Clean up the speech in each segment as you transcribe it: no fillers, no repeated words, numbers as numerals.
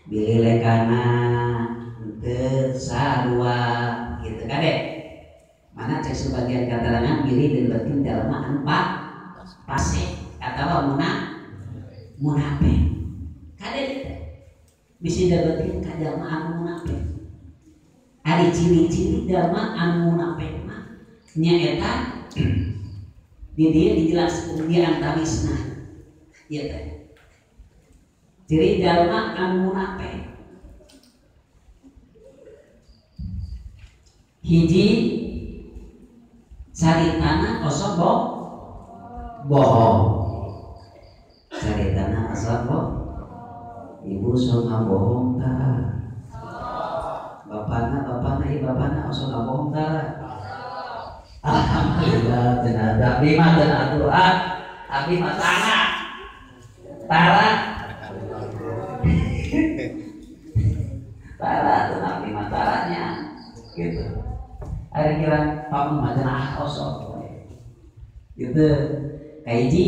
bilih lekana teu sarua gitu kadek. Mana cek sebagian keterangan bilih dilebetkeun jalma anu fasik atawa munafik. Kadek bisa dilebetkeun ka jalma anu munafik. Ari ciri-ciri jalma anu munafik mah nyaeta di dia dijelaskeun di antawisna. Ieu teh. Ciri jalma anu munafik. Hiji caritana osok bohong. Caritana osok ibu sok ngabohong tah. Bapana osok ngabohong tah. Alhamdulillah tenan abdi mah teu atuh abdi mah tara teu abdi mah taranya gitu. Ari kira pamun mah cenah osok gitu. Kahiji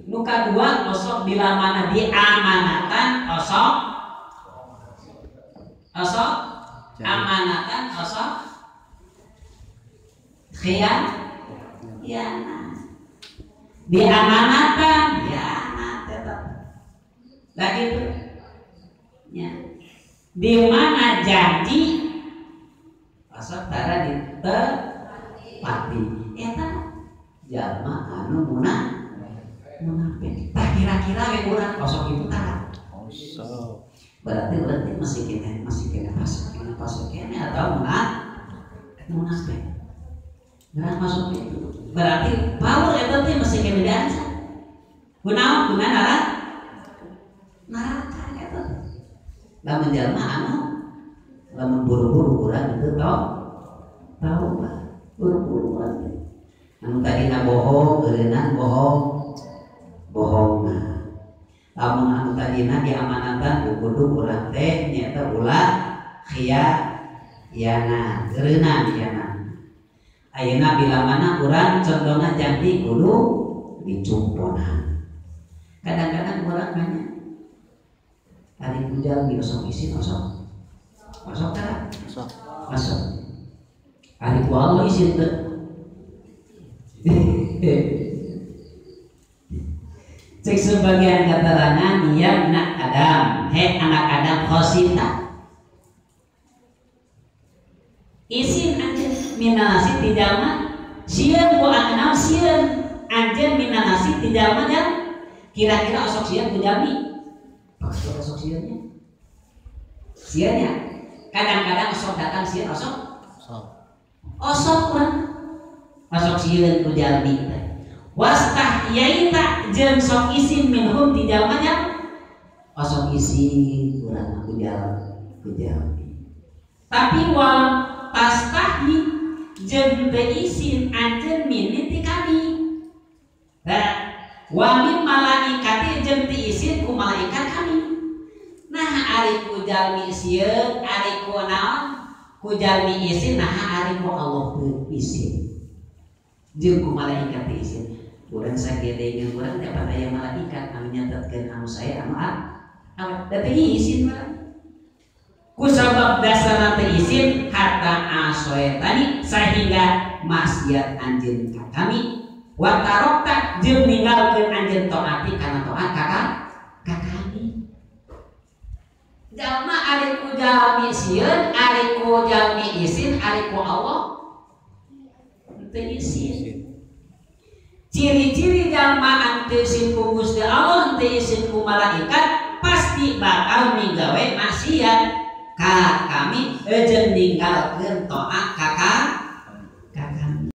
nu kadua osok bila mana diamanatan osok amanatan osok khianat diamanatan khianat tetap lagi tuh ya di mana janji asal tara ditepati eta jalma anu munafik. Tah kira-kira we urang osok itu tara berarti masih kena pas kene atau munafik. Berat masuk itu berarti power eta teh masih kena dansa. Kunaon neraka eta. Lamun jalma anu lamun buru-buru urang itu tahu bah buru-buru urang. Anu tadina bohong, geureunana bohong nah. Lamun anu tadina diamanatan kudu urang teh nyaeta ulah khianat, geureunana khianat. Ayeuna bila mana urang condongna janji kudu dicumponan. Kadang-kadang urang nanya, ari bujal di osok isin osok tara osok. Ari ku Allah isin teu. Cek sebagian keterangan ya anak Adam, anak Adam khosita. Isin anjeun minanasi ti jalma sieun ku anjeun sieun anjeun minanasi ti jalma jan kira-kira osok sieun ku jalmi osok sieunnya kadang-kadang osok datang sieun osok urang osok sieun ku jalmi wastah yaita jeung sok isin minhum ti jalma jan osok isin urang ku jalmi tapi wal pastahi jeung teu isin anjeun mini ti kami. Wa min malaikati jeung teu isin ku malaikat kami. Nah ari ku jalmi sieun, ari ku naon? Ku jalmi isin, nah ari ku Allah teu isin. Jeung ku malaikat teu isin. Urang sagedeungeun urang dapat aya malaikat anu nyatetkeun anu saya anu da teu isin urang. Ku sabab dasarna teu isin hatta asoetani sehingga maksiat anjeun ka kami wa tarokta jeung ninggalkeun anjeun taati kana taat ka kami. Jalma ari ku jalmi sieun, ari ku jalmi isin, ari ku Allah teu isin. Ciri-ciri jalma anu teu isin ku Gusti Allah, teu isin ku malaikat pasti bakal migawe maksiat ka kami jeung ninggalkeun taat